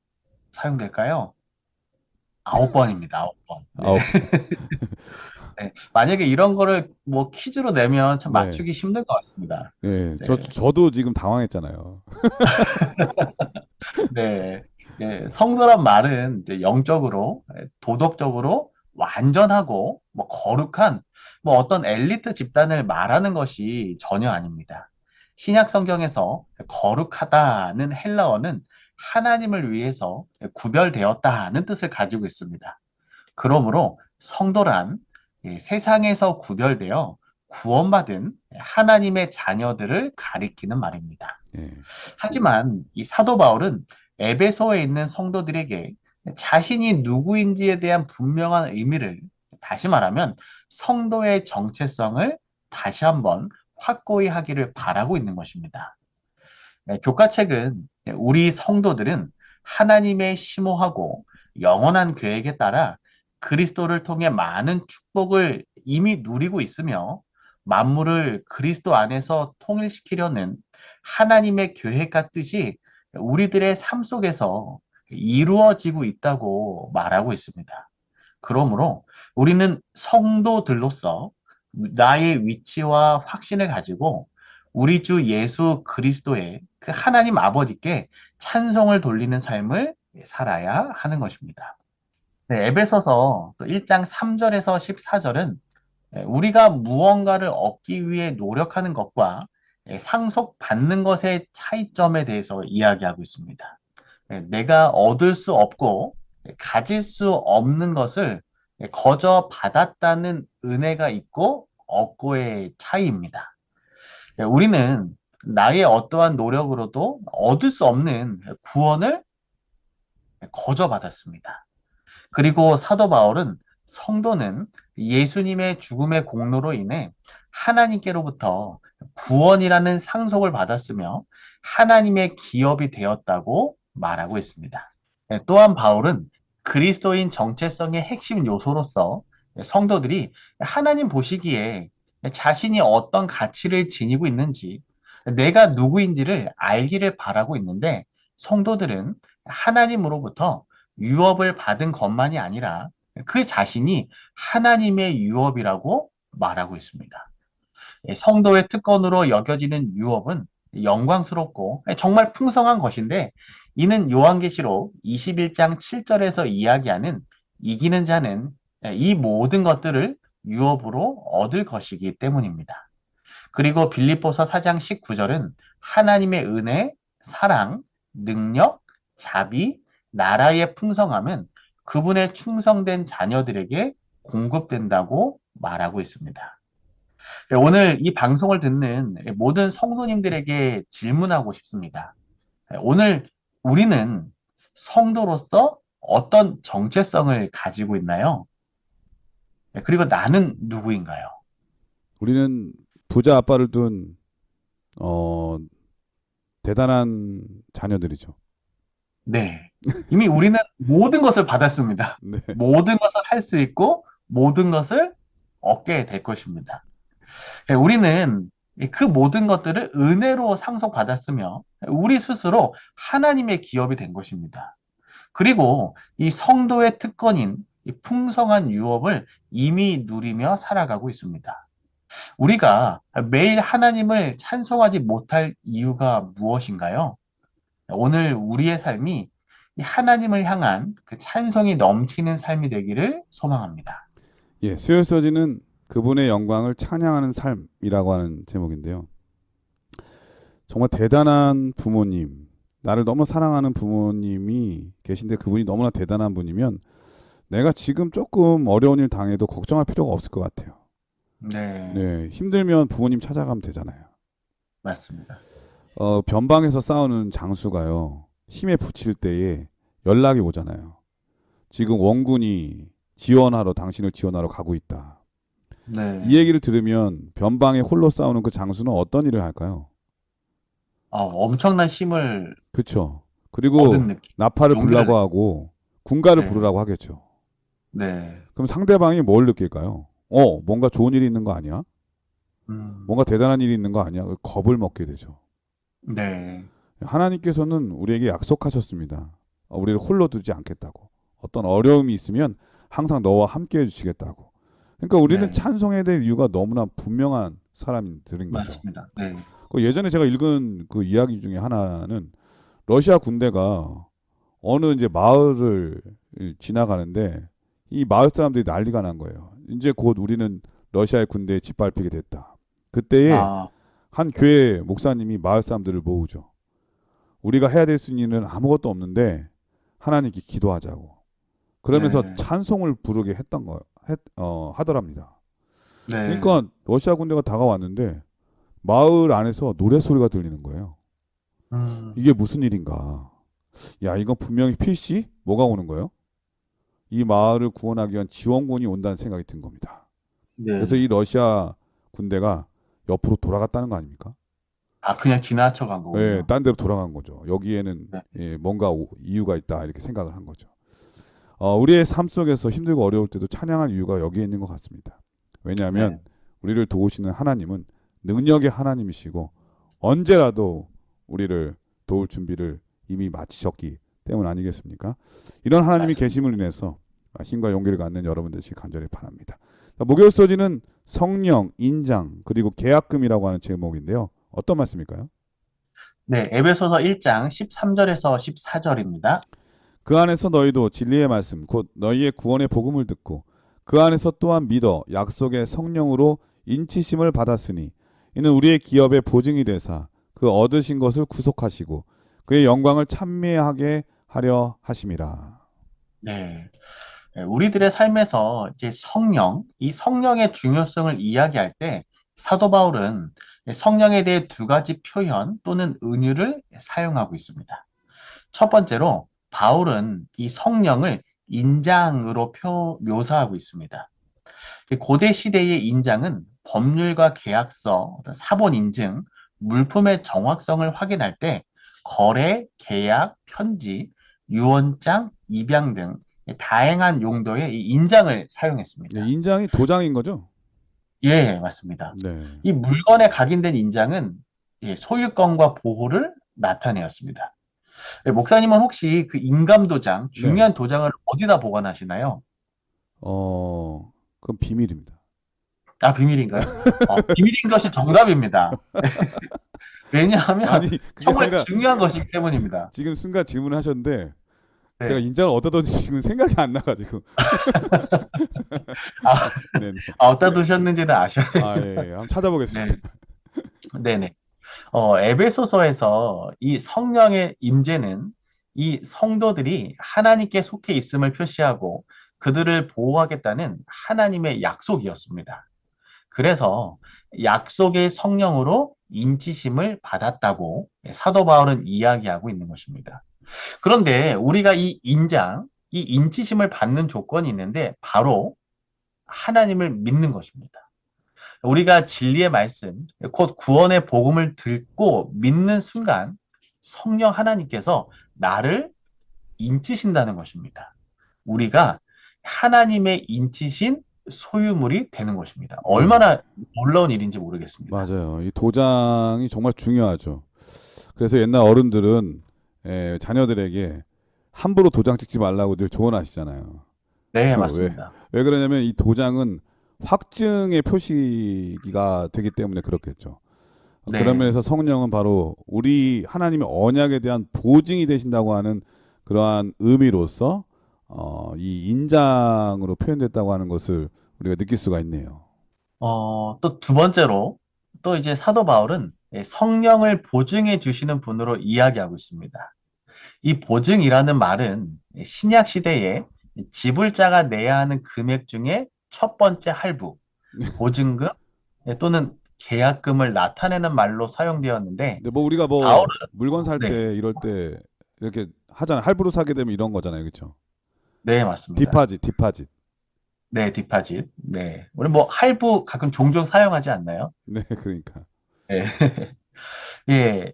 사용될까요? 9번입니다. 9번. 네. 아홉, 네. 만약에 이런 거를 뭐 퀴즈로 내면 참 네, 맞추기 힘들 것 같습니다. 네, 네. 저도 지금 당황했잖아요. 네. 예, 성도란 말은 이제 영적으로, 도덕적으로 완전하고 뭐 거룩한 뭐 어떤 엘리트 집단을 말하는 것이 전혀 아닙니다. 신약 성경에서 거룩하다는 헬라어는 하나님을 위해서 구별되었다는 뜻을 가지고 있습니다. 그러므로 성도란 세상에서 구별되어 구원받은 하나님의 자녀들을 가리키는 말입니다. 예, 하지만 이 사도 바울은 에베소에 있는 성도들에게 자신이 누구인지에 대한 분명한 의미를, 다시 말하면 성도의 정체성을 다시 한번 확고히 하기를 바라고 있는 것입니다. 교과책은 우리 성도들은 하나님의 심오하고 영원한 계획에 따라 그리스도를 통해 많은 축복을 이미 누리고 있으며 만물을 그리스도 안에서 통일시키려는 하나님의 계획과 뜻이 우리들의 삶 속에서 이루어지고 있다고 말하고 있습니다. 그러므로 우리는 성도들로서 나의 위치와 확신을 가지고 우리 주 예수 그리스도의 그 하나님 아버지께 찬송을 돌리는 삶을 살아야 하는 것입니다. 네, 에베소서 또 1장 3절에서 14절은 우리가 무언가를 얻기 위해 노력하는 것과 상속받는 것의 차이점에 대해서 이야기하고 있습니다. 내가 얻을 수 없고 가질 수 없는 것을 거저 받았다는 은혜가 있고 없고의 차이입니다. 우리는 나의 어떠한 노력으로도 얻을 수 없는 구원을 거저 받았습니다. 그리고 사도 바울은 성도는 예수님의 죽음의 공로로 인해 하나님께로부터 구원이라는 상속을 받았으며 하나님의 기업이 되었다고 말하고 있습니다. 또한 바울은 그리스도인 정체성의 핵심 요소로서 성도들이 하나님 보시기에 자신이 어떤 가치를 지니고 있는지, 내가 누구인지를 알기를 바라고 있는데, 성도들은 하나님으로부터 유업을 받은 것만이 아니라 그 자신이 하나님의 유업이라고 말하고 있습니다. 성도의 특권으로 여겨지는 유업은 영광스럽고 정말 풍성한 것인데, 이는 요한계시록 21장 7절에서 이야기하는 이기는 자는 이 모든 것들을 유업으로 얻을 것이기 때문입니다. 그리고 빌립보서 4장 19절은 하나님의 은혜, 사랑, 능력, 자비, 나라의 풍성함은 그분의 충성된 자녀들에게 공급된다고 말하고 있습니다. 오늘 이 방송을 듣는 모든 성도님들에게 질문하고 싶습니다. 오늘 우리는 성도로서 어떤 정체성을 가지고 있나요? 그리고 나는 누구인가요? 우리는 부자 아빠를 둔 어, 대단한 자녀들이죠. 네. 이미 우리는 모든 것을 받았습니다. 네. 모든 것을 할 수 있고 모든 것을 얻게 될 것입니다. 네, 우리는 그 모든 것들을 은혜로 상속받았으며 우리 스스로 하나님의 기업이 된 것입니다. 그리고 이 성도의 특권인 이 풍성한 유업을 이미 누리며 살아가고 있습니다. 우리가 매일 하나님을 찬송하지 못할 이유가 무엇인가요? 오늘 우리의 삶이 이 하나님을 향한 그 찬송이 넘치는 삶이 되기를 소망합니다. 예, 수요 서지는 그분의 영광을 찬양하는 삶이라고 하는 제목인데요. 정말 대단한 부모님, 나를 너무 사랑하는 부모님이 계신데 그분이 너무나 대단한 분이면 내가 지금 조금 어려운 일 당해도 걱정할 필요가 없을 것 같아요. 네, 네, 힘들면 부모님 찾아가면 되잖아요. 맞습니다. 변방에서 싸우는 장수가요, 힘에 부칠 때에 연락이 오잖아요. 지금 원군이 당신을 지원하러 가고 있다. 네, 이 얘기를 들으면 변방에 홀로 싸우는 그 장수는 어떤 일을 할까요? 엄청난 힘을 그쵸. 얻은 그리고 느낌. 나팔을 용기를 불라고 하고 군가를 네. 부르라고 하겠죠. 네, 그럼 상대방이 뭘 느낄까요? 뭔가 좋은 일이 있는 거 아니야? 뭔가 대단한 일이 있는 거 아니야? 겁을 먹게 되죠. 네, 하나님께서는 우리에게 약속하셨습니다. 우리를 홀로 두지 않겠다고. 어떤 어려움이 있으면 항상 너와 함께 해주시겠다고. 그러니까 우리는 네, 찬송해야 될 이유가 너무나 분명한 사람들인 거죠. 맞습니다. 네, 예전에 제가 읽은 그 이야기 중에 하나는 러시아 군대가 어느 이제 마을을 지나가는데 이 마을 사람들이 난리가 난 거예요. 이제 곧 우리는 러시아의 군대에 짓밟히게 됐다. 그때에 아, 한 교회 목사님이 마을 사람들을 모으죠. 우리가 해야 될 수 있는 일은 아무것도 없는데 하나님께 기도하자고. 그러면서 네, 찬송을 부르게 하더랍니다. 네, 그러니까 러시아 군대가 다가왔는데 마을 안에서 노래 소리가 들리는 거예요. 이게 무슨 일인가? 야, 이건 분명히 필시 뭐가 오는 거예요? 이 마을을 구원하기 위한 지원군이 온다는 생각이 든 겁니다. 네. 그래서 이 러시아 군대가 옆으로 돌아갔다는 거 아닙니까? 그냥 지나쳐 간 거군요. 예, 딴 데로 돌아간 거죠. 여기에는 네. 뭔가 이유가 있다 이렇게 생각을 한 거죠. 우리의 삶 속에서 힘들고 어려울 때도 찬양할 이유가 여기에 있는 것 같습니다. 왜냐하면 네. 우리를 도우시는 하나님은 능력의 하나님이시고 언제라도 우리를 도울 준비를 이미 마치셨기 때문 아니겠습니까? 이런 하나님이 맞습니다. 계심을 인해서 힘과 용기를 갖는 여러분 되시기 간절히 바랍니다. 목요일 소지는 성령, 인장, 그리고 계약금이라고 하는 제목인데요. 어떤 말씀일까요? 네, 에베소서 1장 13절에서 14절입니다. 그 안에서 너희도 진리의 말씀, 곧 너희의 구원의 복음을 듣고 그 안에서 또한 믿어 약속의 성령으로 인치심을 받았으니 이는 우리의 기업의 보증이 되사 그 얻으신 것을 구속하시고 그의 영광을 찬미하게 하려 하심이라. 네. 우리들의 삶에서 이제 이 성령의 중요성을 이야기할 때 사도 바울은 성령에 대해 두 가지 표현 또는 은유를 사용하고 있습니다. 첫 번째로 바울은 이 성령을 인장으로 묘사하고 있습니다. 고대 시대의 인장은 법률과 계약서, 어떤 사본 인증, 물품의 정확성을 확인할 때 거래, 계약, 편지, 유언장, 입양 등 다양한 용도의 이 인장을 사용했습니다. 인장이 도장인 거죠? 예, 맞습니다. 네. 이 물건에 각인된 인장은 소유권과 보호를 나타내었습니다. 목사님은 혹시 그 인감도장, 네. 중요한 도장을 어디다 보관하시나요? 그건 비밀입니다. 비밀인가요? 비밀인 것이 정답입니다. 왜냐하면 아니, 그게 정말 아니라 중요한 것이기 때문입니다. 지금 순간 질문을 하셨는데 네. 제가 인장을 어디다 뒀는지 지금 생각이 안 나가지고. 네. 어디다 두셨는지는 아셔야 돼요. 예. 한번 찾아보겠습니다. 네네. 에베소서에서 이 성령의 임재는 이 성도들이 하나님께 속해 있음을 표시하고 그들을 보호하겠다는 하나님의 약속이었습니다. 그래서 약속의 성령으로 인치심을 받았다고 사도 바울은 이야기하고 있는 것입니다. 그런데 우리가 이 인치심을 받는 조건이 있는데 바로 하나님을 믿는 것입니다. 우리가 진리의 말씀, 곧 구원의 복음을 듣고 믿는 순간 성령 하나님께서 나를 인치신다는 것입니다. 우리가 하나님의 인치신 소유물이 되는 것입니다. 네. 얼마나 놀라운 일인지 모르겠습니다. 맞아요. 이 도장이 정말 중요하죠. 그래서 옛날 어른들은 자녀들에게 함부로 도장 찍지 말라고 늘 조언하시잖아요. 네, 왜? 맞습니다. 왜 그러냐면 이 도장은 확증의 표시가 되기 때문에 그렇겠죠. 네. 그런 면에서 성령은 바로 우리 하나님의 언약에 대한 보증이 되신다고 하는 그러한 의미로서 이 인장으로 표현됐다고 하는 것을 우리가 느낄 수가 있네요. 또 두 번째로 또 이제 사도 바울은 성령을 보증해 주시는 분으로 이야기하고 있습니다. 이 보증이라는 말은 신약 시대에 지불자가 내야 하는 금액 중에 첫 번째 할부, 보증금 또는 계약금을 나타내는 말로 사용되었는데 근데 뭐 우리가 뭐 바울은 물건 살 네, 때 이럴 때 이렇게 하잖아요. 할부로 사게 되면 이런 거잖아요. 그렇죠? 네, 맞습니다. 디파짓. 네, 디파짓. 네. 우리 뭐 할부 가끔 종종 사용하지 않나요? 네, 그러니까. 네. 예.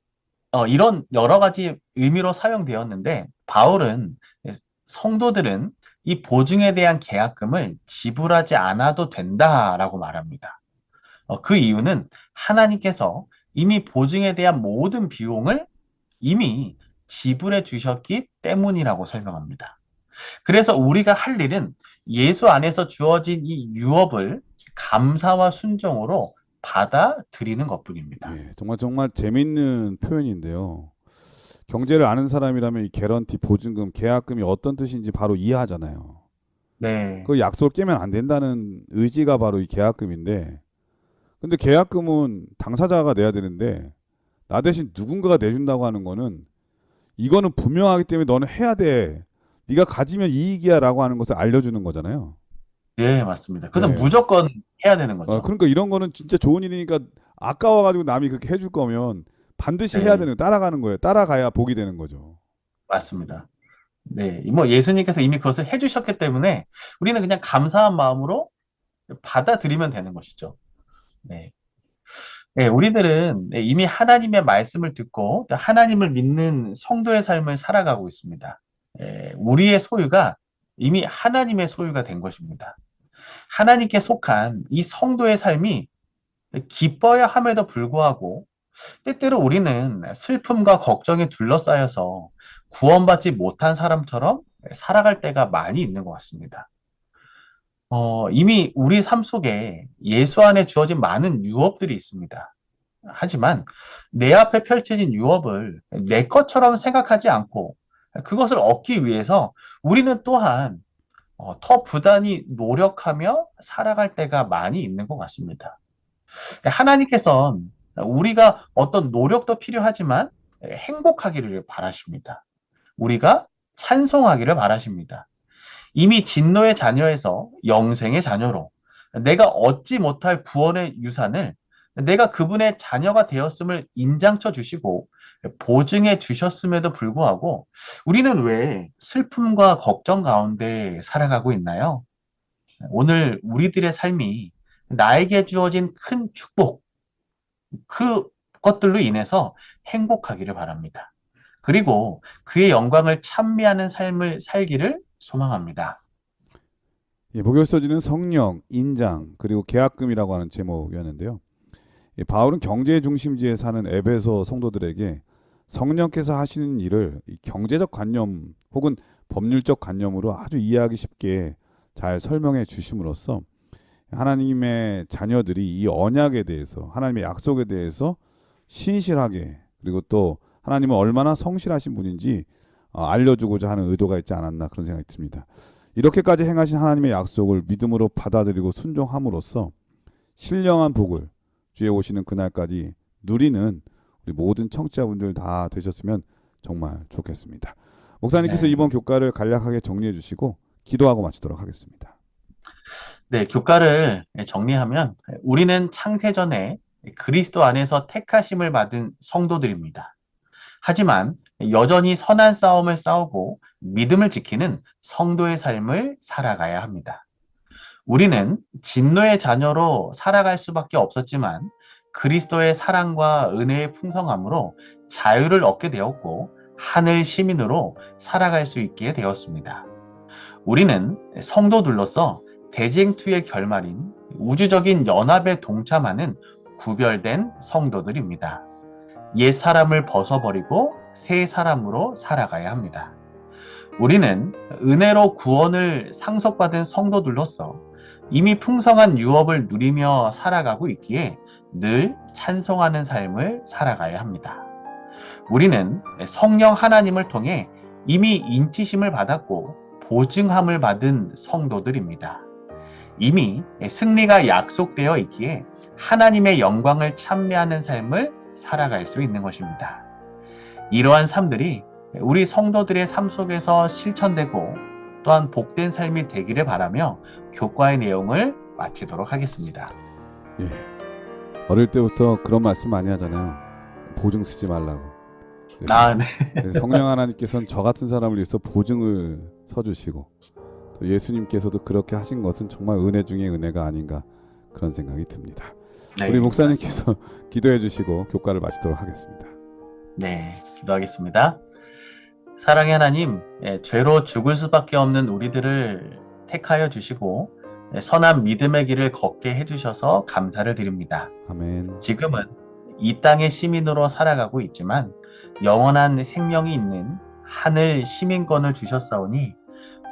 이런 여러 가지 의미로 사용되었는데 바울은 성도들은 이 보증에 대한 계약금을 지불하지 않아도 된다라고 말합니다. 그 이유는 하나님께서 이미 보증에 대한 모든 비용을 이미 지불해 주셨기 때문이라고 설명합니다. 그래서 우리가 할 일은 예수 안에서 주어진 이 유업을 감사와 순종으로 받아들이는 것뿐입니다. 예, 정말 재밌는 표현인데요. 경제를 아는 사람이라면 이 개런티, 보증금, 계약금이 어떤 뜻인지 바로 이해하잖아요. 네, 그 약속을 깨면 안 된다는 의지가 바로 이 계약금인데, 근데 계약금은 당사자가 내야 되는데 나 대신 누군가가 내준다고 하는 거는 이거는 분명하기 때문에 너는 해야 돼. 네가 가지면 이익이야라고 하는 것을 알려주는 거잖아요. 네, 맞습니다. 그래서 네. 무조건 해야 되는 거죠. 그러니까 이런 거는 진짜 좋은 일이니까 아까워가지고 남이 그렇게 해줄 거면 반드시 해야 네, 되는 따라가는 거예요. 따라가야 복이 되는 거죠. 맞습니다. 네, 뭐 예수님께서 이미 그것을 해주셨기 때문에 우리는 그냥 감사한 마음으로 받아들이면 되는 것이죠. 네. 네, 우리들은 이미 하나님의 말씀을 듣고 또 하나님을 믿는 성도의 삶을 살아가고 있습니다. 우리의 소유가 이미 하나님의 소유가 된 것입니다. 하나님께 속한 이 성도의 삶이 기뻐야 함에도 불구하고 때때로 우리는 슬픔과 걱정에 둘러싸여서 구원받지 못한 사람처럼 살아갈 때가 많이 있는 것 같습니다. 이미 우리 삶 속에 예수 안에 주어진 많은 유업들이 있습니다. 하지만 내 앞에 펼쳐진 유업을 내 것처럼 생각하지 않고 그것을 얻기 위해서 우리는 또한 더 부단히 노력하며 살아갈 때가 많이 있는 것 같습니다. 하나님께서는 우리가 어떤 노력도 필요하지만 행복하기를 바라십니다. 우리가 찬송하기를 바라십니다. 이미 진노의 자녀에서 영생의 자녀로 내가 얻지 못할 구원의 유산을 내가 그분의 자녀가 되었음을 인장쳐 주시고 보증해 주셨음에도 불구하고 우리는 왜 슬픔과 걱정 가운데 살아가고 있나요? 오늘 우리들의 삶이 나에게 주어진 큰 축복, 그것들로 인해서 행복하기를 바랍니다. 그리고 그의 영광을 찬미하는 삶을 살기를 소망합니다. 예, 목요서지는 성령, 인장, 그리고 계약금이라고 하는 제목이었는데요. 예, 바울은 경제 중심지에 사는 에베소 성도들에게 성령께서 하시는 일을 이 경제적 관념 혹은 법률적 관념으로 아주 이해하기 쉽게 잘 설명해 주심으로써 하나님의 자녀들이 이 언약에 대해서 하나님의 약속에 대해서 신실하게 그리고 또 하나님은 얼마나 성실하신 분인지 알려주고자 하는 의도가 있지 않았나 그런 생각이 듭니다. 이렇게까지 행하신 하나님의 약속을 믿음으로 받아들이고 순종함으로써 신령한 복을 주에 오시는 그날까지 누리는 우리 모든 청취자분들 다 되셨으면 정말 좋겠습니다. 목사님께서 네. 이번 교과를 간략하게 정리해 주시고 기도하고 마치도록 하겠습니다. 네, 교과를 정리하면 우리는 창세전에 그리스도 안에서 택하심을 받은 성도들입니다. 하지만 여전히 선한 싸움을 싸우고 믿음을 지키는 성도의 삶을 살아가야 합니다. 우리는 진노의 자녀로 살아갈 수밖에 없었지만 그리스도의 사랑과 은혜의 풍성함으로 자유를 얻게 되었고 하늘 시민으로 살아갈 수 있게 되었습니다. 우리는 성도들로서 대쟁투의 결말인 우주적인 연합에 동참하는 구별된 성도들입니다. 옛 사람을 벗어버리고 새 사람으로 살아가야 합니다. 우리는 은혜로 구원을 상속받은 성도들로서 이미 풍성한 유업을 누리며 살아가고 있기에 늘 찬송하는 삶을 살아가야 합니다. 우리는 성령 하나님을 통해 이미 인치심을 받았고 보증함을 받은 성도들입니다. 이미 승리가 약속되어 있기에 하나님의 영광을 찬미하는 삶을 살아갈 수 있는 것입니다. 이러한 삶들이 우리 성도들의 삶 속에서 실천되고 또한 복된 삶이 되기를 바라며 교과의 내용을 마치도록 하겠습니다. 예. 어릴 때부터 그런 말씀 많이 하잖아요. 보증 쓰지 말라고. 네. 그래서 성령 하나님께서는 저 같은 사람을 위해서 보증을 서주시고 또 예수님께서도 그렇게 하신 것은 정말 은혜 중에 은혜가 아닌가 그런 생각이 듭니다. 네, 우리 목사님께서 기도해 주시고 교과를 마치도록 하겠습니다. 네, 기도하겠습니다. 사랑의 하나님, 죄로 죽을 수밖에 없는 우리들을 택하여 주시고 선한 믿음의 길을 걷게 해주셔서 감사를 드립니다. 아멘. 지금은 이 땅의 시민으로 살아가고 있지만 영원한 생명이 있는 하늘 시민권을 주셨사오니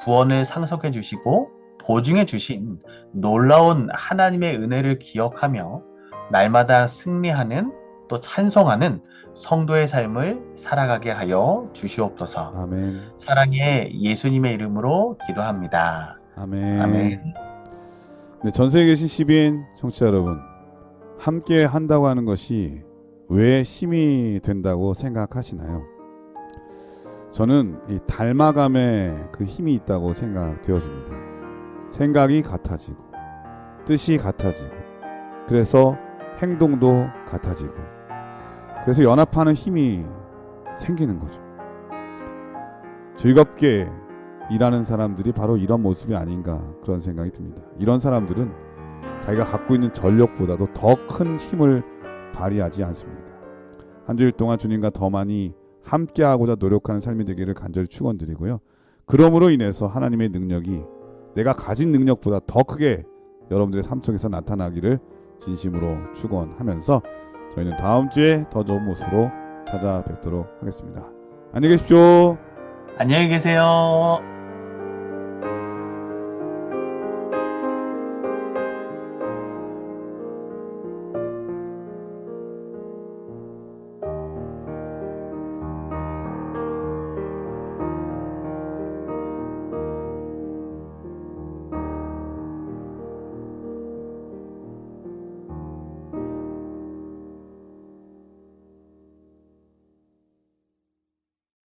구원을 상속해 주시고 보증해 주신 놀라운 하나님의 은혜를 기억하며 날마다 승리하는 또 찬송하는 성도의 삶을 살아가게 하여 주시옵소서. 아멘. 사랑의 예수님의 이름으로 기도합니다. 아멘. 아멘. 네, 전 세계에 계신 CBN 청취자 여러분, 함께 한다고 하는 것이 왜 힘이 된다고 생각하시나요? 저는 이 닮아감에 그 힘이 있다고 생각되어집니다. 생각이 같아지고 뜻이 같아지고 그래서 행동도 같아지고 그래서 연합하는 힘이 생기는 거죠. 즐겁게 일하는 사람들이 바로 이런 모습이 아닌가 그런 생각이 듭니다. 이런 사람들은 자기가 갖고 있는 전력보다도 더 큰 힘을 발휘하지 않습니까? 한 주일 동안 주님과 더 많이 함께하고자 노력하는 삶이 되기를 간절히 축원드리고요. 그러므로 인해서 하나님의 능력이 내가 가진 능력보다 더 크게 여러분들의 삶 속에서 나타나기를 진심으로 축원하면서 저희는 다음 주에 더 좋은 모습으로 찾아뵙도록 하겠습니다. 안녕히 계십시오. 안녕히 계세요.